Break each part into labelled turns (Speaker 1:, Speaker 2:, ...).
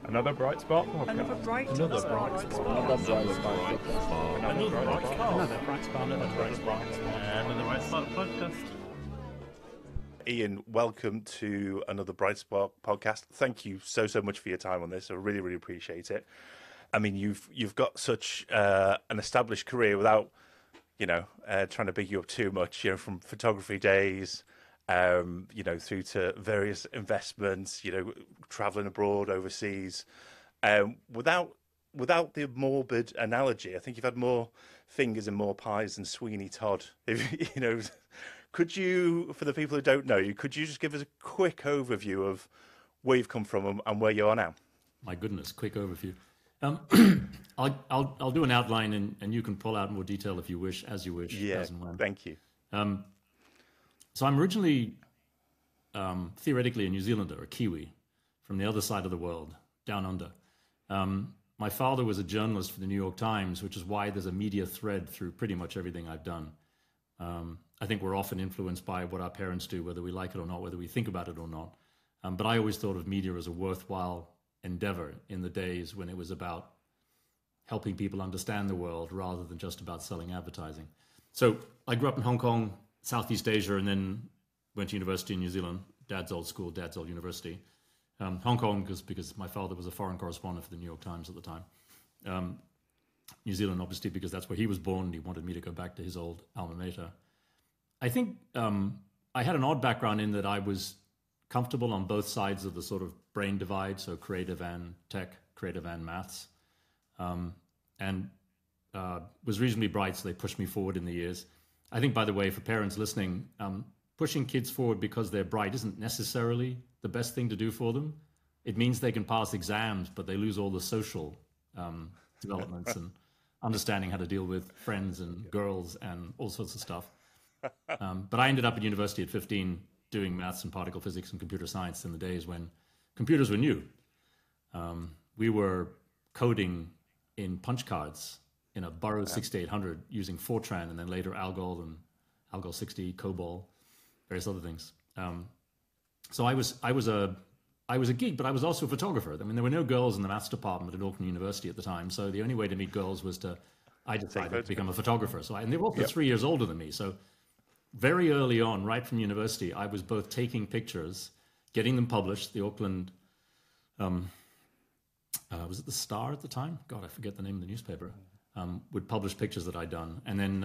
Speaker 1: Another Bright Spark podcast.
Speaker 2: Another bright
Speaker 1: Another bright
Speaker 2: spot.
Speaker 1: spot.
Speaker 3: Another bright spot.
Speaker 1: Another bright spot.
Speaker 4: Another bright spot.
Speaker 1: Another bright spot.
Speaker 4: Another bright spot podcast.
Speaker 5: Ian, welcome to another Bright Spark podcast. Thank you so much for your time on this. I really appreciate it. I mean, you've got such an established career without, trying to big you up too much. From photography days, through to various investments. Traveling abroad, overseas. Without the morbid analogy, I think you've had more fingers in more pies than Sweeney Todd. Could you, for the people who don't know you, could you just give us a quick overview of where you've come from and where you are now?
Speaker 4: My goodness, quick overview. I'll do an outline and you can pull out more detail if you wish, as you wish.
Speaker 5: Yeah,
Speaker 4: as and when.
Speaker 5: thank you.
Speaker 4: So I'm originally, theoretically, a New Zealander, a Kiwi, from the other side of the world, down under. My father was a journalist for the New York Times, which is why there's a media thread through pretty much everything I've done. I think we're often influenced by what our parents do, whether we like it or not, whether we think about it or not. But I always thought of media as a worthwhile endeavor in the days when it was about helping people understand the world rather than just about selling advertising. So I grew up in Hong Kong, Southeast Asia, and then went to university in New Zealand, dad's old school, dad's old university. Hong Kong, because my father was a foreign correspondent for the New York Times at the time. New Zealand, obviously, because that's where he was born, and he wanted me to go back to his old alma mater. I think I had an odd background in that I was comfortable on both sides of the sort of brain divide, so creative and tech, creative and maths, and was reasonably bright, so they pushed me forward in the years. I think, by the way, for parents listening, pushing kids forward because they're bright isn't necessarily the best thing to do for them. It means they can pass exams, but they lose all the social developments and understanding how to deal with friends and girls and all sorts of stuff. But I ended up at university at 15 doing maths and particle physics and computer science in the days when computers were new. We were coding in punch cards in a Burroughs 6800 using Fortran and then later Algol and Algol 60, COBOL, various other things. So I was a geek, but I was also a photographer. I mean, there were no girls in the maths department at Auckland University at the time, so the only way to meet girls was I decided to become a photographer. And they were also 3 years older than me, so very early on, right from university, I was both taking pictures, getting them published. The Auckland, was it the Star at the time? God, I forget the name of the newspaper. Would publish pictures that I'd done. And then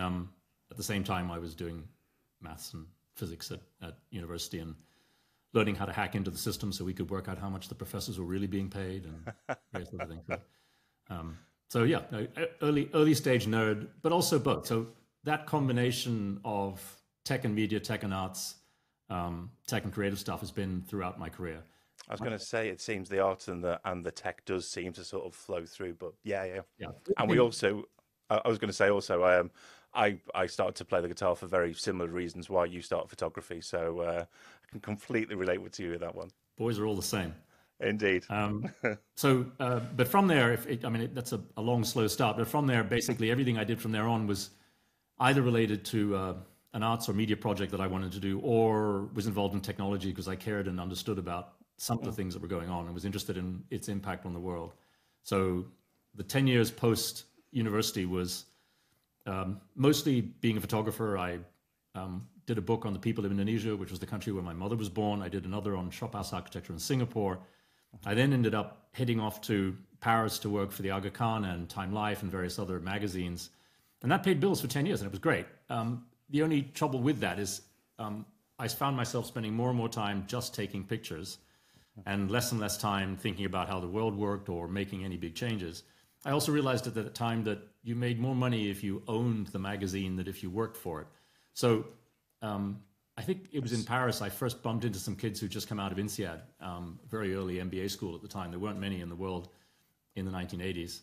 Speaker 4: at the same time, I was doing maths and physics at university and learning how to hack into the system so we could work out how much the professors were really being paid and various other things. So yeah, early stage nerd, but also both. So that combination of tech and media, tech and arts, tech and creative stuff has been throughout my career.
Speaker 5: I was going to say, it seems the art and the tech does seem to sort of flow through, but yeah. And we also, I was going to say also, I started to play the guitar for very similar reasons why you started photography, so I can completely relate with you with that one.
Speaker 4: Boys are all the same.
Speaker 5: Indeed.
Speaker 4: But from there, that's a long, slow start, but from there, basically everything I did from there on was either related to an arts or media project that I wanted to do, or was involved in technology because I cared and understood about some of the things that were going on and was interested in its impact on the world. So the 10 years post university was mostly being a photographer. I did a book on the people of Indonesia, which was the country where my mother was born. I did another on shophouse architecture in Singapore. I then ended up heading off to Paris to work for the Aga Khan and Time Life and various other magazines. And that paid bills for 10 years, and it was great. The only trouble with that is I found myself spending more and more time just taking pictures and less time thinking about how the world worked or making any big changes. I also realized at that time that you made more money if you owned the magazine than if you worked for it. So I think it was in Paris I first bumped into some kids who just come out of INSEAD, very early MBA school at the time. There weren't many in the world in the 1980s.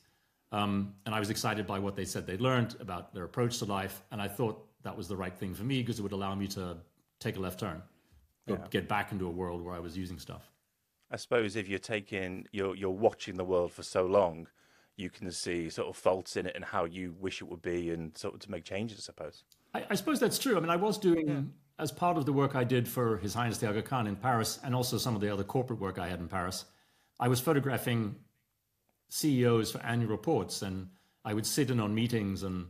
Speaker 4: And I was excited by what they said they'd learned about their approach to life. And I thought that was the right thing for me because it would allow me to take a left turn, get back into a world where I was using stuff.
Speaker 5: I suppose if you're watching the world for so long, you can see sort of faults in it and how you wish it would be and sort of to make changes, I suppose.
Speaker 4: I suppose that's true. I mean, I was doing, as part of the work I did for His Highness the Aga Khan in Paris and also some of the other corporate work I had in Paris, I was photographing CEOs for annual reports, and I would sit in on meetings and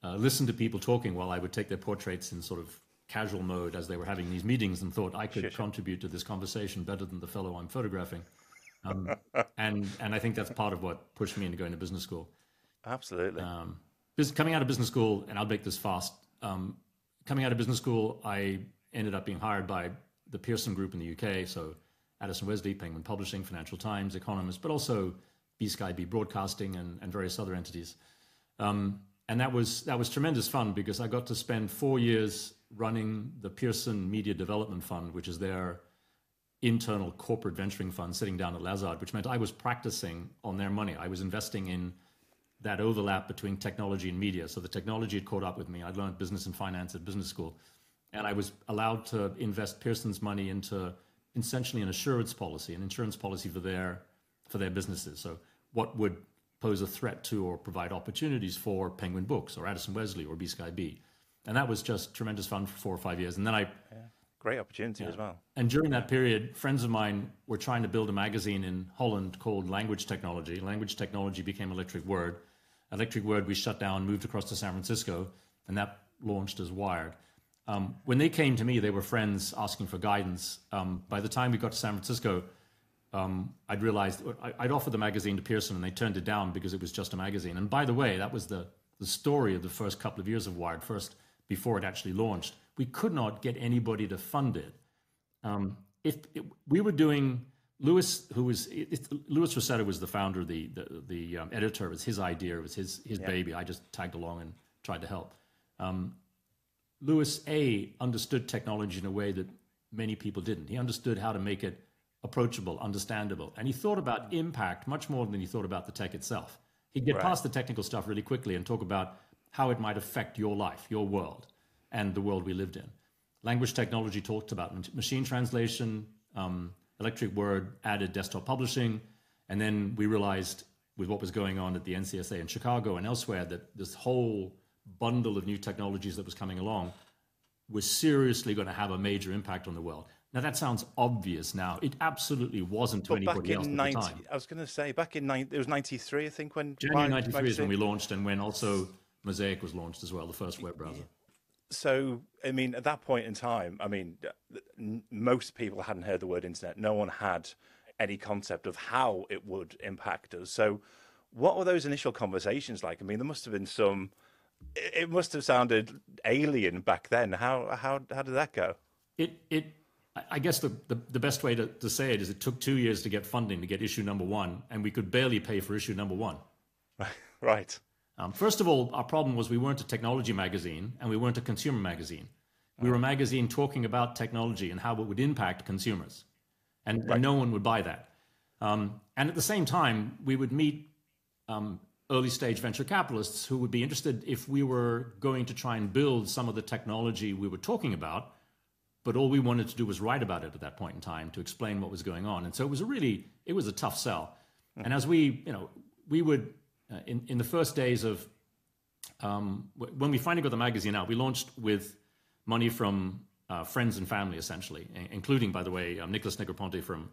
Speaker 4: listen to people talking while I would take their portraits in sort of casual mode as they were having these meetings, and thought I could contribute to this conversation better than the fellow I'm photographing. And I think that's part of what pushed me into going to business school.
Speaker 5: Absolutely.
Speaker 4: Coming out of business school, and I'll make this fast, coming out of business school, I ended up being hired by the Pearson Group in the UK, so Addison Wesley, Penguin Publishing, Financial Times, Economist, but also B-Sky B Broadcasting and various other entities. And that was tremendous fun, because I got to spend 4 years running the Pearson Media Development Fund, which is their internal corporate venturing fund, sitting down at Lazard, which meant I was practicing on their money. I was investing in that overlap between technology and media. So the technology had caught up with me. I'd learned business and finance at business school, and I was allowed to invest Pearson's money into essentially an insurance policy for their businesses. So what would pose a threat to or provide opportunities for Penguin Books or Addison Wesley or B-Sky B. And that was just tremendous fun for 4 or 5 years. And then
Speaker 5: great opportunity as well.
Speaker 4: And during that period, friends of mine were trying to build a magazine in Holland called Language Technology. Language Technology became Electric Word. Electric Word we shut down, moved across to San Francisco, and that launched as WiReD. When they came to me, they were friends asking for guidance. By the time we got to San Francisco, I'd realized I'd offered the magazine to Pearson, and they turned it down because it was just a magazine. And by the way, that was the story of the first couple of years of WiReD, first before it actually launched. We could not get anybody to fund it. We were doing, Louis Rossetto was the founder, the editor. It was his idea, it was his baby. I just tagged along and tried to help. Louis understood technology in a way that many people didn't. He understood how to make it approachable, understandable, and he thought about impact much more than he thought about the tech itself. He'd get past the technical stuff really quickly and talk about how it might affect your life, your world, and the world we lived in. Language Technology talked about machine translation, Electric Word added desktop publishing, and then we realized with what was going on at the NCSA in Chicago and elsewhere that this whole bundle of new technologies that was coming along was seriously going to have a major impact on the world. Now, that sounds obvious now. It absolutely wasn't to anybody else at the time.
Speaker 5: I was going to say, it was 93, I think, when...
Speaker 4: January 93 is when we launched, and when also Mosaic was launched as well, the first web browser.
Speaker 5: So, I mean, at that point in time, I mean, most people hadn't heard the word internet. No one had any concept of how it would impact us. So what were those initial conversations like? I mean, there must have been some... It must have sounded alien back then. How did that go?
Speaker 4: I guess the best way to say it is it took 2 years to get funding to get issue number 1, and we could barely pay for issue number 1.
Speaker 5: Right.
Speaker 4: First of all, our problem was we weren't a technology magazine and we weren't a consumer magazine. We were a magazine talking about technology and how it would impact consumers, and no one would buy that. And at the same time, we would meet early stage venture capitalists who would be interested if we were going to try and build some of the technology we were talking about, but all we wanted to do was write about it at that point in time to explain what was going on. And so it was a tough sell. And as we would, in the first days of, when we finally got the magazine out, we launched with money from friends and family, essentially, including, by the way, Nicholas Negroponte from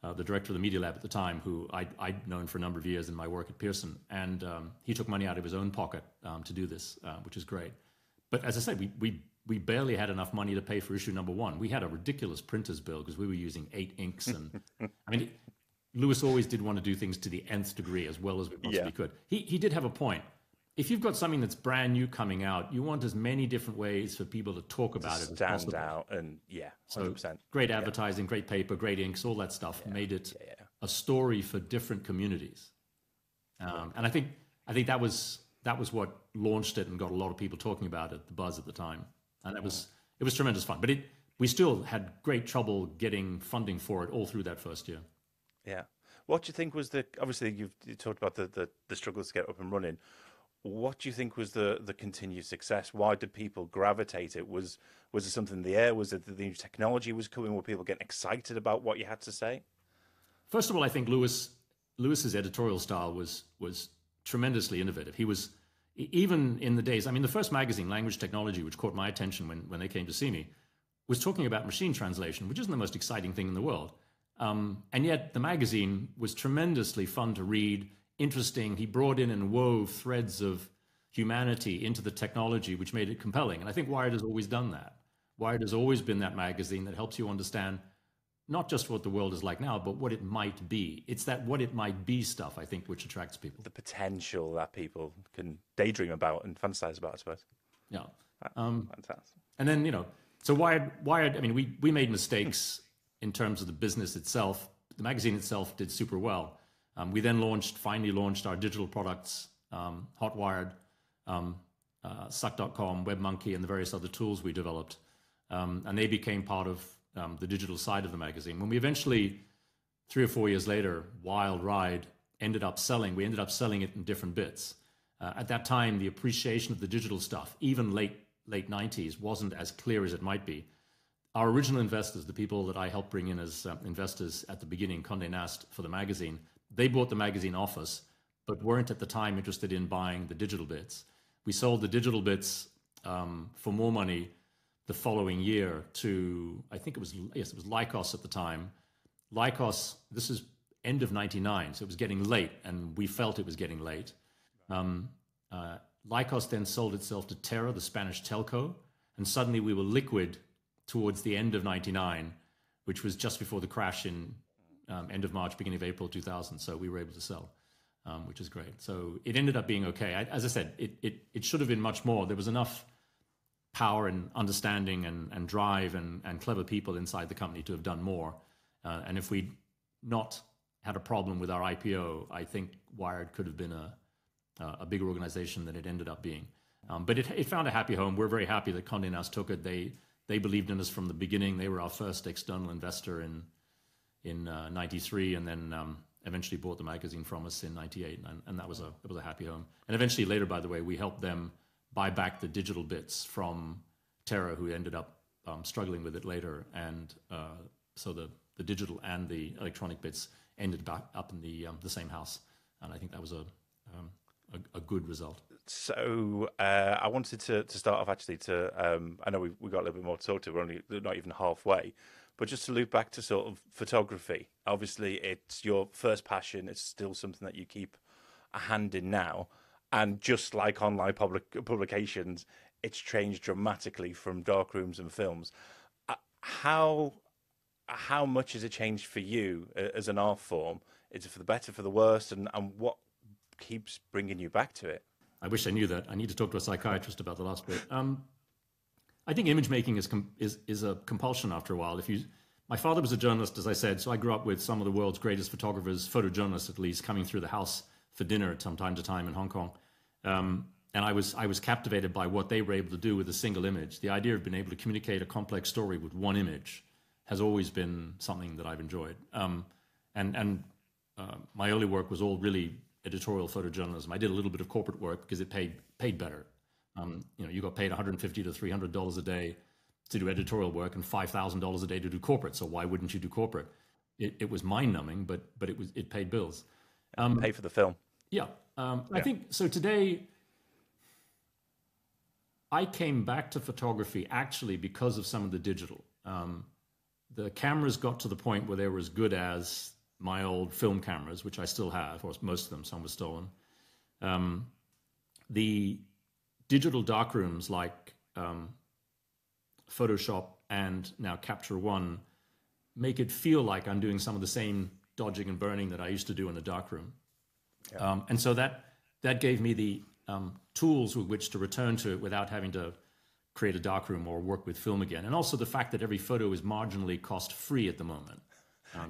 Speaker 4: the director of the Media Lab at the time, who I'd known for a number of years in my work at Pearson. And he took money out of his own pocket to do this, which is great. But as I said, we barely had enough money to pay for issue number 1. We had a ridiculous printer's bill because we were using 8 inks. And I mean, Louis always did want to do things to the nth degree as well as we possibly could. He did have a point. If you've got something that's brand new coming out, you want as many different ways for people to talk about it as possible.
Speaker 5: Stand out, and 100%.
Speaker 4: So great advertising, great paper, great inks, all that stuff made it a story for different communities. And I think that was what launched it and got a lot of people talking about it, the buzz at the time. And it was tremendous fun. But we still had great trouble getting funding for it all through that first year.
Speaker 5: Yeah. What do you think was obviously you talked about the struggles to get up and running. What do you think was the continued success? Why did people gravitate it? Was it something in the air? Was it that the new technology was coming? Were people getting excited about what you had to say?
Speaker 4: First of all, I think Louis's editorial style was tremendously innovative. He was, even in the days, I mean, the first magazine, Language Technology, which caught my attention when they came to see me, was talking about machine translation, which isn't the most exciting thing in the world. And yet the magazine was tremendously fun to read, interesting. He brought in and wove threads of humanity into the technology, which made it compelling. And I think WiReD has always done that. WiReD has always been that magazine that helps you understand not just what the world is like now, but what it might be. It's that what it might be stuff, I think, which attracts people.
Speaker 5: The potential that people can daydream about and fantasize about, I suppose.
Speaker 4: Yeah.
Speaker 5: Fantastic.
Speaker 4: And then, so WiReD, I mean, we made mistakes in terms of the business itself. The magazine itself did super well. We then finally launched our digital products, HotWired, Suck.com, WebMonkey, and the various other tools we developed. And they became part of the digital side of the magazine. When we eventually, 3 or 4 years later, WiReD ended up selling it in different bits. At that time, the appreciation of the digital stuff, even late 90s, wasn't as clear as it might be. Our original investors, the people that I helped bring in as investors at the beginning, Condé Nast for the magazine, they bought the magazine off us, but weren't at the time interested in buying the digital bits. We sold the digital bits for more money the following year to, I think it was Lycos at the time. Lycos, this is end of 99, so it was getting late, and we felt it was getting late. Lycos then sold itself to Terra, the Spanish telco, and suddenly we were liquid towards the end of 99, which was just before the crash in end of March, beginning of April 2000. So we were able to sell, which is great. So it ended up being okay. As I said, it should have been much more. There was enough power and understanding and drive and clever people inside the company to have done more. And if we'd not had a problem with our IPO, I think WiReD could have been a bigger organization than it ended up being. But it found a happy home. We're very happy that Condé Nast took it. They believed in us from the beginning. They were our first external investor in 93, and then eventually bought the magazine from us in 98, and it was a happy home. And eventually later, by the way, we helped them buy back the digital bits from Terra, who ended up struggling with it later. And so the digital and the electronic bits ended back up in the same house. And I think that was a good result.
Speaker 5: So I wanted to start off actually I know we got a little bit more to talk to. We're only not even halfway. But just to loop back to sort of photography, obviously it's your first passion. It's still something that you keep a hand in now. And just like online publications, it's changed dramatically from darkrooms and films. How much has it changed for you as an art form? Is it for the better, for the worse? And what keeps bringing you back to it?
Speaker 4: I wish I knew that. I need to talk to a psychiatrist about the last bit. I think image making is a compulsion after a while. My father was a journalist, as I said, so I grew up with some of the world's greatest photographers, photojournalists at least, coming through the house for dinner from time to time in Hong Kong. And I was captivated by what they were able to do with a single image. The idea of being able to communicate a complex story with one image has always been something that I've enjoyed. My early work was all really editorial photojournalism. I did a little bit of corporate work because it paid better. You got paid $150 to $300 a day to do editorial work and $5,000 a day to do corporate. So why wouldn't you do corporate? It was mind-numbing, but it paid bills.
Speaker 5: Pay for the film.
Speaker 4: Yeah. I think so. Today, I came back to photography actually because of some of the digital. The cameras got to the point where they were as good as my old film cameras, which I still have, or most of them. Some were stolen. The digital darkrooms like Photoshop and now Capture One make it feel like I'm doing some of the same dodging and burning that I used to do in the darkroom. Yeah. And so that gave me the tools with which to return to it without having to create a darkroom or work with film again. And also the fact that every photo is marginally cost-free at the moment.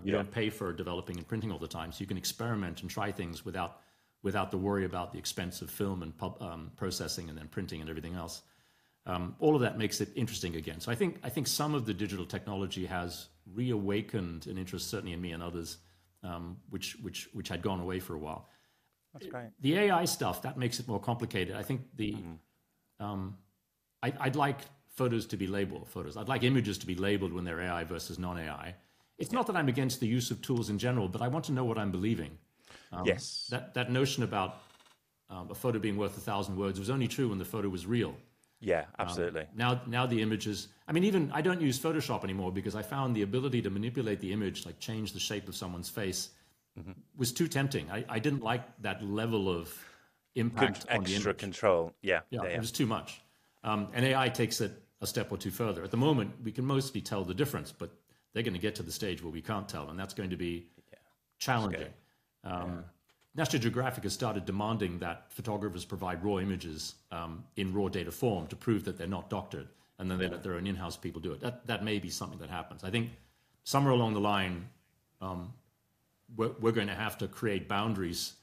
Speaker 4: You don't pay for developing and printing all the time, so you can experiment and try things without the worry about the expense of film and processing and then printing and everything else. All of that makes it interesting again. So I think some of the digital technology has reawakened an interest, certainly in me and others, which had gone away for a while.
Speaker 5: That's great.
Speaker 4: The AI stuff, that makes it more complicated. I think I'd like photos to be labeled photos. I'd like images to be labeled when they're AI versus non-AI. It's not that I'm against the use of tools in general, but I want to know what I'm believing. That notion about a photo being worth 1,000 words was only true when the photo was real.
Speaker 5: Yeah, absolutely.
Speaker 4: Now the images, I mean, even I don't use Photoshop anymore because I found the ability to manipulate the image, like change the shape of someone's face, was too tempting. I didn't like that level of impact on the
Speaker 5: Extra
Speaker 4: image.
Speaker 5: control. Yeah.
Speaker 4: It was too much. And AI takes it a step or two further. At the moment, we can mostly tell the difference, but they're going to get to the stage where we can't tell, and that's going to be challenging. National Geographic has started demanding that photographers provide raw images in raw data form to prove that they're not doctored, and then they let their own in-house people do it. That may be something that happens. I think somewhere along the line, we're going to have to create boundaries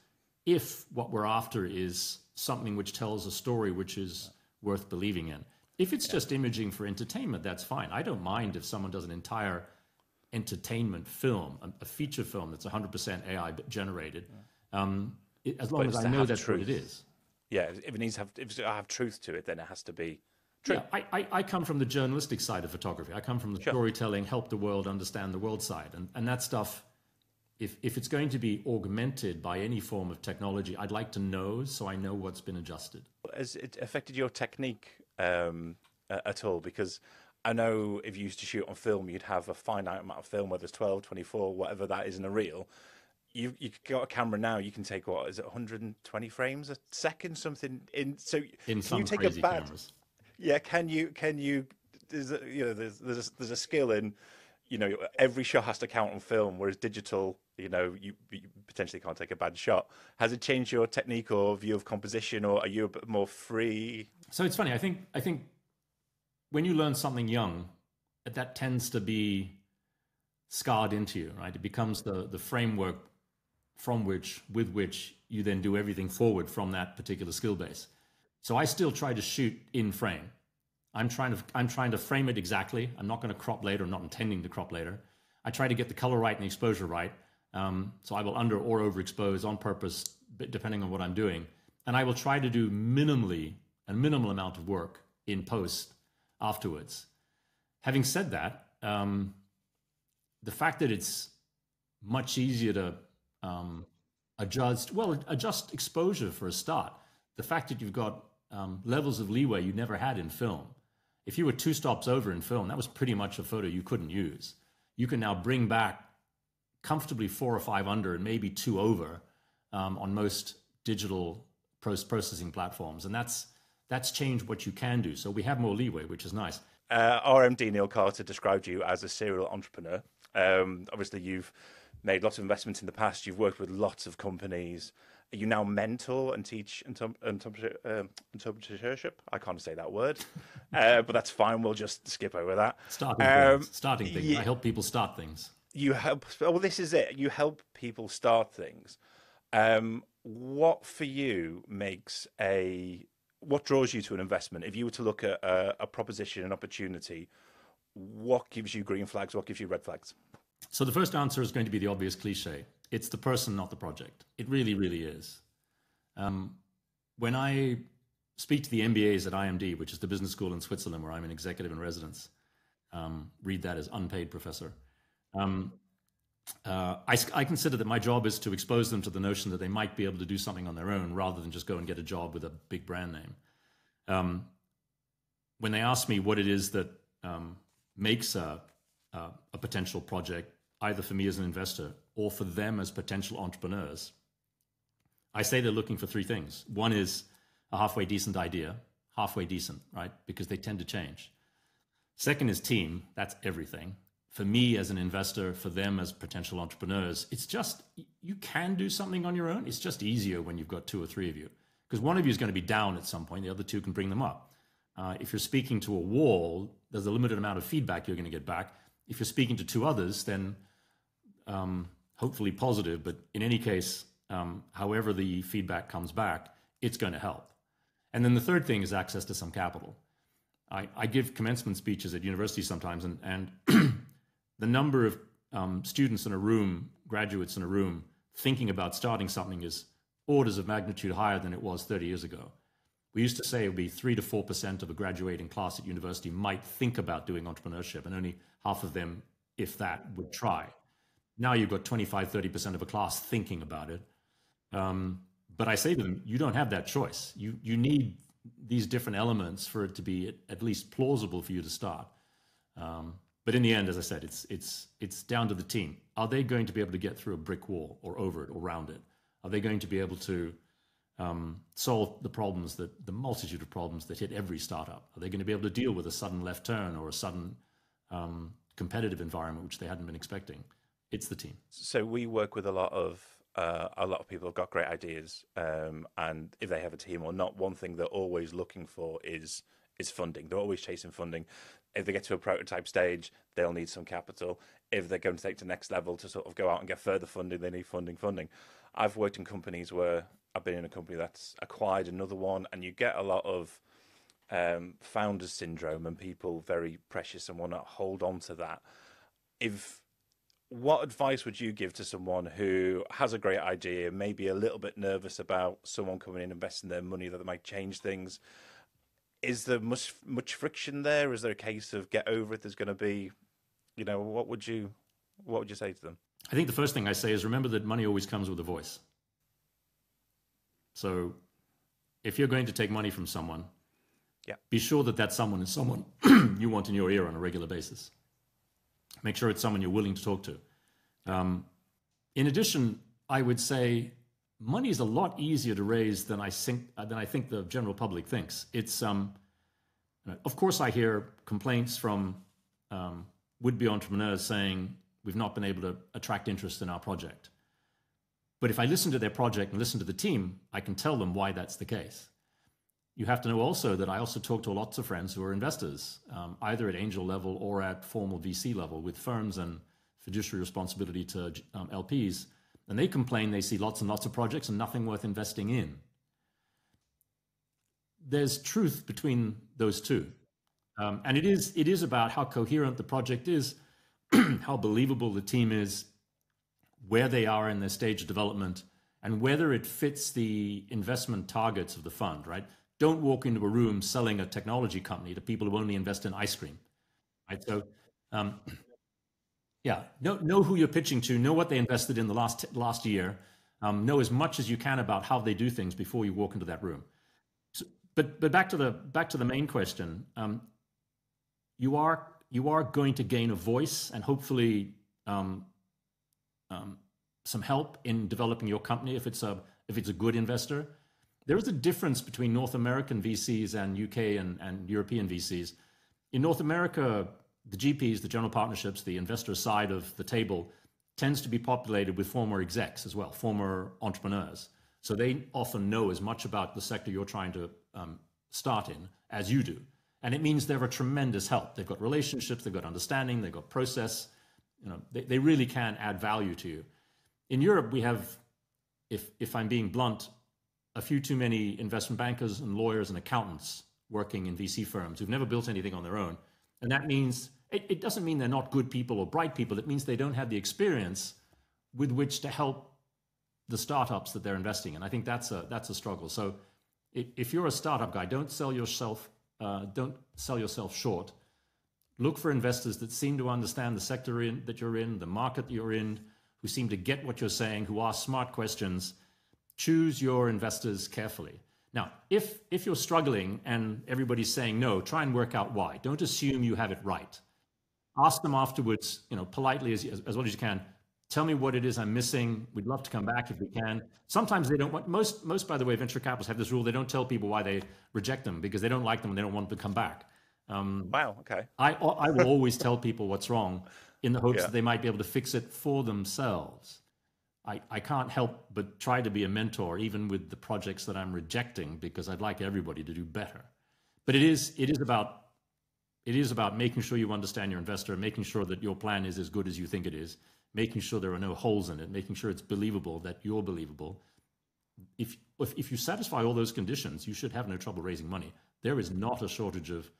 Speaker 4: if what we're after is something which tells a story which is worth believing in. If it's just imaging for entertainment, that's fine. I don't mind if someone does an entire entertainment film, a feature film that's 100% AI generated, as long as I know that's what it is.
Speaker 5: Yeah, if it needs to have truth to it, then it has to be true.
Speaker 4: Yeah, I come from the journalistic side of photography. I come from the storytelling, help the world understand the world side. And that stuff, if it's going to be augmented by any form of technology, I'd like to know so I know what's been adjusted.
Speaker 5: Has it affected your technique at all? Because I know if you used to shoot on film, you'd have a finite amount of film, whether it's 12, 24, whatever that is in a reel. You got a camera now, you can take, what is it, 120 frames a second, something in. So
Speaker 4: in some
Speaker 5: you take
Speaker 4: crazy
Speaker 5: a bad
Speaker 4: cameras.
Speaker 5: Yeah, can you there's a skill in, every shot has to count on film, whereas digital, you potentially can't take a bad shot. Has it changed your technique or view of composition, or are you a bit more free?
Speaker 4: So it's funny, I think when you learn something young, that tends to be scarred into you, right? It becomes the framework with which you then do everything forward from that particular skill base. So I still try to shoot in frame. I'm trying to frame it exactly. I'm not going to crop later. I'm not intending to crop later. I try to get the color right and the exposure right. So I will under or overexpose on purpose, depending on what I'm doing. And I will try to do a minimal amount of work in post afterwards. Having said that, the fact that it's much easier to adjust exposure for a start. The fact that you've got levels of leeway you never had in film. If you were 2 stops over in film, that was pretty much a photo you couldn't use. You can now bring back comfortably 4 or 5 under and maybe 2 over on most digital processing platforms. And that's changed what you can do. So we have more leeway, which is nice.
Speaker 5: RMD Neil Carter described you as a serial entrepreneur. Obviously, you've made lots of investments in the past. You've worked with lots of companies. You now mentor and teach entrepreneurship. I can't say that word, but that's fine. We'll just skip over that.
Speaker 4: Starting things. I help people start things.
Speaker 5: You help. Well, this is it. You help people start things. What for you what draws you to an investment? If you were to look at a proposition, an opportunity, what gives you green flags? What gives you red flags?
Speaker 4: So the first answer is going to be the obvious cliche. It's the person, not the project. It really, really is. When I speak to the MBAs at IMD, which is the business school in Switzerland where I'm an executive in residence, read that as unpaid professor, I consider that my job is to expose them to the notion that they might be able to do something on their own rather than just go and get a job with a big brand name. When they ask me what it is that makes a potential project, either for me as an investor or for them as potential entrepreneurs, I say they're looking for 3 things. One is a halfway decent idea, halfway decent, right? Because they tend to change. Second is team. That's everything. For me as an investor, for them as potential entrepreneurs, it's just, you can do something on your own. It's just easier when you've got 2 or 3 of you, because one of you is going to be down at some point. The other 2 can bring them up. If you're speaking to a wall, there's a limited amount of feedback you're going to get back. If you're speaking to 2 others, then hopefully positive, but in any case, however the feedback comes back, it's going to help. And then the third thing is access to some capital. I give commencement speeches at universities sometimes, and the number of students in a room, graduates in a room, thinking about starting something is orders of magnitude higher than it was 30 years ago. We used to say it would be 3 to 4% of a graduating class at university might think about doing entrepreneurship, and only half of them, if that, would try. Now you've got 25, 30% of a class thinking about it. But I say to them, you don't have that choice. You need these different elements for it to be at least plausible for you to start. But in the end, as I said, it's down to the team. Are they going to be able to get through a brick wall or over it or around it? Are they going to be able to solve the problems, the multitude of problems that hit every startup? Are they going to be able to deal with a sudden left turn or a sudden competitive environment which they hadn't been expecting? It's the team.
Speaker 5: So we work with a lot of people who've got great ideas, and if they have a team or not, one thing they're always looking for is funding. They're always chasing funding. If they get to a prototype stage, they'll need some capital. If they're going to take to the next level to sort of go out and get further funding, they need funding. I've worked in companies where I've been in a company that's acquired another one, and you get a lot of founders syndrome and people very precious and want to hold on to that. What advice would you give to someone who has a great idea, maybe a little bit nervous about someone coming in and investing their money that might change things? Is there much friction there? Is there a case of get over it? There's going to be, what would you say to them?
Speaker 4: I think the first thing I say is remember that money always comes with a voice. So if you're going to take money from someone, be sure that someone is someone you want in your ear on a regular basis. Make sure it's someone you're willing to talk to. In addition, I would say money is a lot easier to raise than I think the general public thinks. It's of course I hear complaints from would-be entrepreneurs saying we've not been able to attract interest in our project. But if I listen to their project and listen to the team, I can tell them why that's the case. You have to know also that I also talk to lots of friends who are investors, either at angel level or at formal VC level with firms and fiduciary responsibility to LPs. And they complain they see lots and lots of projects and nothing worth investing in. There's truth between those two. And it is about how coherent the project is, how believable the team is, where they are in their stage of development, and whether it fits the investment targets of the fund, right? Don't walk into a room selling a technology company to people who only invest in ice cream, right? So, know who you're pitching to, know what they invested in the last year, know as much as you can about how they do things before you walk into that room. So, but back to the main question, you are going to gain a voice and hopefully some help in developing your company if it's a good investor. There is a difference between North American VCs and UK and European VCs. In North America, the GPs, the general partnerships, the investor side of the table tends to be populated with former execs as well, former entrepreneurs. So they often know as much about the sector you're trying to start in as you do. And it means they're a tremendous help. They've got relationships, they've got understanding, they've got process. They really can add value to you. In Europe, we have, if I'm being blunt, a few too many investment bankers and lawyers and accountants working in VC firms who've never built anything on their own. And that means, it doesn't mean they're not good people or bright people. It means they don't have the experience with which to help the startups that they're investing in. I think that's a struggle. So if you're a startup guy, don't sell yourself short. Look for investors that seem to understand the sector that you're in, the market that you're in, who seem to get what you're saying, who ask smart questions. Choose your investors carefully. Now, if you're struggling and everybody's saying no, try and work out why. Don't assume you have it right. Ask them afterwards, politely as well as you can. Tell me what it is I'm missing. We'd love to come back if we can. Sometimes they don't want, most by the way, venture capitalists have this rule. They don't tell people why they reject them because they don't like them and they don't want them to come back.
Speaker 5: Wow, okay.
Speaker 4: I will always tell people what's wrong in the hopes that they might be able to fix it for themselves. I can't help but try to be a mentor, even with the projects that I'm rejecting, because I'd like everybody to do better. But it is about making sure you understand your investor, making sure that your plan is as good as you think it is, making sure there are no holes in it, making sure it's believable, that you're believable. If you satisfy all those conditions, you should have no trouble raising money. There is not a shortage of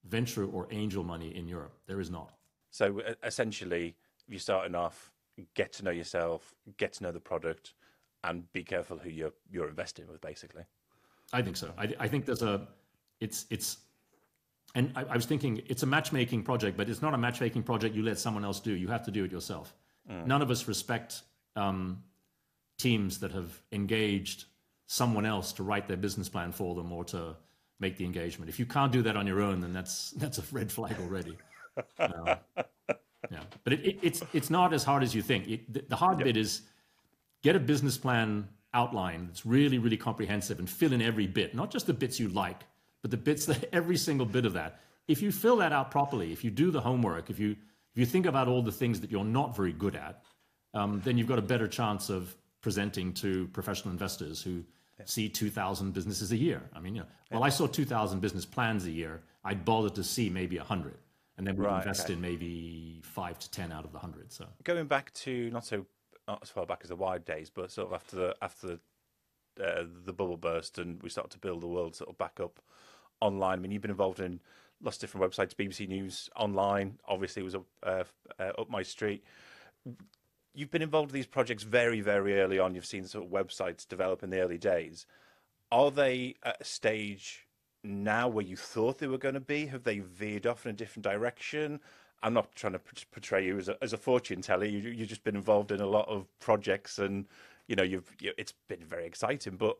Speaker 4: venture or angel money in Europe. There is not. So
Speaker 5: essentially, if you're starting off, get to know yourself, get to know the product, and be careful who you're investing with, basically.
Speaker 4: I think so. I think there's and I was thinking it's a matchmaking project, but it's not a matchmaking project you let someone else do. You have to do it yourself. None of us respect teams that have engaged someone else to write their business plan for them or to make the engagement. If you can't do that on your own, then that's a red flag already. Yeah, but it's not as hard as you think. The hard bit is get a business plan outline that's really, really comprehensive and fill in every bit, not just the bits you like, but the bits that every single bit of that. If you fill that out properly, if you do the homework, if you think about all the things that you're not very good at, then you've got a better chance of presenting to professional investors who see 2,000 businesses a year. I mean, I saw 2,000 business plans a year. I'd bother to see maybe 100, and then we'd invest in maybe 5 to 10 out of the 100. So going
Speaker 5: back to not as far back as the WiReD days, but sort of after the bubble burst and we started to build the world sort of back up online. I mean, you've been involved in lots of different websites, BBC News Online, obviously was up my street. You've been involved in these projects very, very early on. You've seen sort of websites develop in the early days. Are they at a stage now where you thought they were going to be? Have they veered off in a different direction? I'm not trying to portray you as a fortune teller. You've just been involved in a lot of projects, and it's been very exciting. But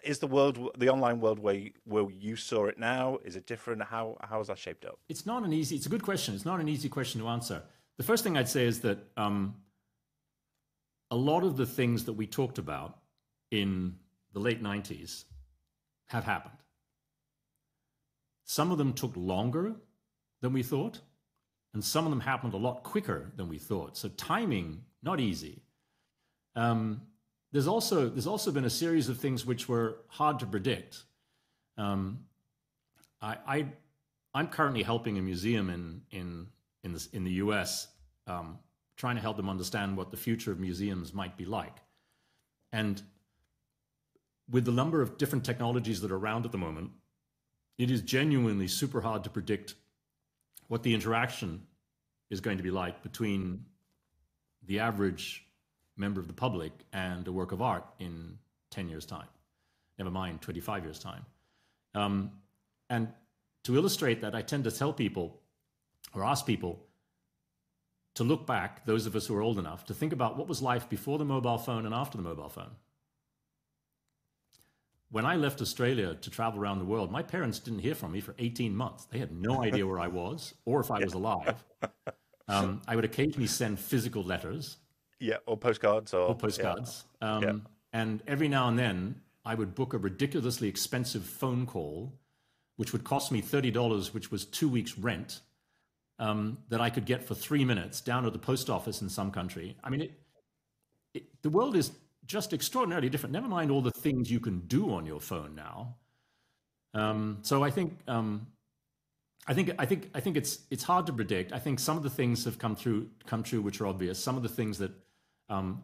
Speaker 5: is the online world where you saw it now? Is it different? How has that shaped up?
Speaker 4: It's a good question. It's not an easy question to answer. The first thing I'd say is that a lot of the things that we talked about in the late 90s have happened. Some of them took longer than we thought, and some of them happened a lot quicker than we thought. So timing, not easy. There's also been a series of things which were hard to predict. I'm currently helping a museum in the US, trying to help them understand what the future of museums might be like. And with the number of different technologies that are around at the moment, it is genuinely super hard to predict what the interaction is going to be like between the average member of the public and a work of art in 10 years' time, never mind 25 years' time. And to illustrate that, I tend to tell people or ask people to look back, those of us who are old enough, to think about what was life before the mobile phone and after the mobile phone. When I left Australia to travel around the world, my parents didn't hear from me for 18 months. They had no idea where I was or if I was alive. I would occasionally send physical letters.
Speaker 5: Yeah, or postcards. Or
Speaker 4: postcards. And every now and then, I would book a ridiculously expensive phone call, which would cost me $30, which was 2 weeks' rent, that I could get for 3 minutes down at the post office in some country. I mean, the world is just extraordinarily different. Never mind all the things you can do on your phone now. So I think it's hard to predict. I think some of the things have come true, which are obvious. Some of the things that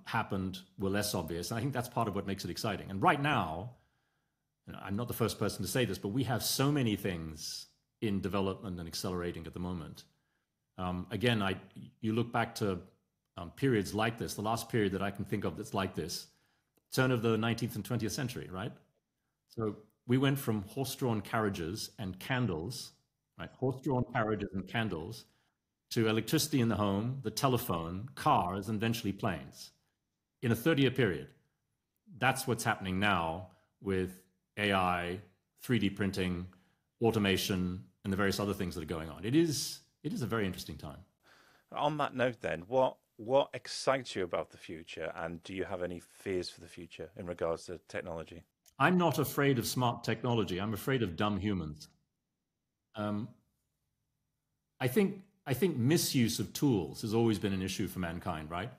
Speaker 4: happened were less obvious. And I think that's part of what makes it exciting. And right now, I'm not the first person to say this, but we have so many things in development and accelerating at the moment. Again, you look back to periods like this. The last period that I can think of that's like this, turn of the 19th and 20th century, right? So we went from horse-drawn carriages and candles, right? Horse-drawn carriages and candles, to electricity in the home, the telephone, cars, and eventually planes in a 30-year period. That's what's happening now with AI, 3D printing, automation, and the various other things that are going on. It is a very interesting time.
Speaker 5: On that note then, what excites you about the future, and do you have any fears for the future in regards to technology?
Speaker 4: I'm not afraid of smart technology. I'm afraid of dumb humans. I think misuse of tools has always been an issue for mankind, right?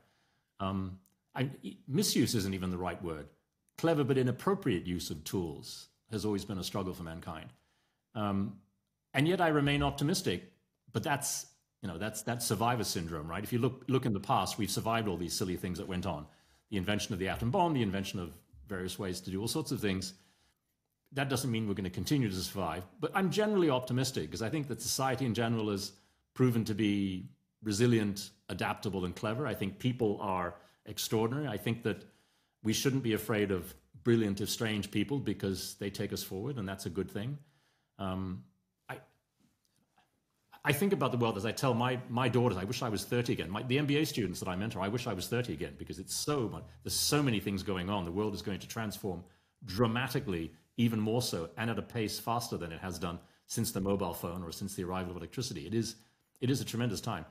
Speaker 4: Misuse isn't even the right word. Clever but inappropriate use of tools has always been a struggle for mankind. And yet I remain optimistic, but that's survivor syndrome, right? If you look in the past, we've survived all these silly things that went on. The invention of the atom bomb, the invention of various ways to do all sorts of things. That doesn't mean we're going to continue to survive, but I'm generally optimistic because I think that society in general has proven to be resilient, adaptable, and clever. I think people are extraordinary. I think that we shouldn't be afraid of brilliant, if strange people because they take us forward, and that's a good thing. I think about the world as I tell my daughters, I wish I was 30 again. The MBA students that I mentor, I wish I was 30 again because it's so much. There's so many things going on. The world is going to transform dramatically even more so, and at a pace faster than it has done since the mobile phone or since the arrival of electricity. It is a tremendous time.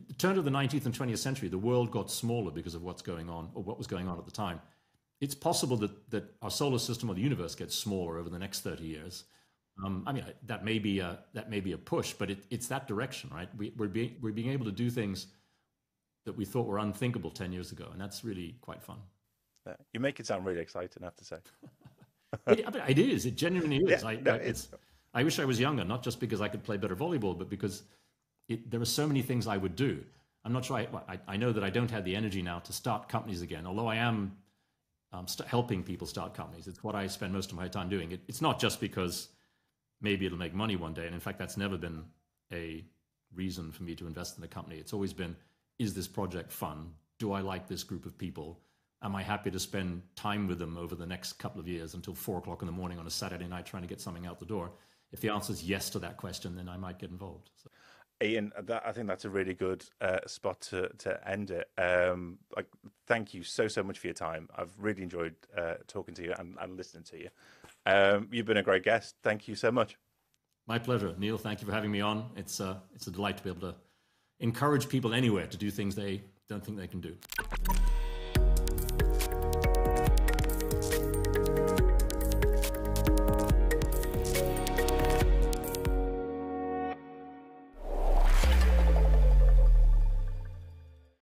Speaker 4: The turn of the 19th and 20th century, the world got smaller because of what's going on, or what was going on at the time. It's possible that our solar system or the universe gets smaller over the next 30 years. I mean, that may be a push, but it's that direction, right? We're being able to do things that we thought were unthinkable 10 years ago, and that's really quite fun.
Speaker 5: Yeah, you make it sound really exciting, I have to say.
Speaker 4: It is. It genuinely is.
Speaker 5: Yeah,
Speaker 4: I wish I was younger, not just because I could play better volleyball, but because there are so many things I would do. I'm not sure. I know that I don't have the energy now to start companies again, although I am helping people start companies. It's what I spend most of my time doing. It's not just because maybe it'll make money one day. And in fact, that's never been a reason for me to invest in a company. It's always been, is this project fun? Do I like this group of people? Am I happy to spend time with them over the next couple of years until 4 o'clock in the morning on a Saturday night trying to get something out the door? If the answer is yes to that question, then I might get involved. So.
Speaker 5: Ian, I think that's a really good spot to end it. Thank you so much for your time. I've really enjoyed talking to you and listening to you. You've been a great guest. Thank you so much.
Speaker 4: My pleasure, Neil. Thank you for having me on. It's a delight to be able to encourage people anywhere to do things they don't think they can do.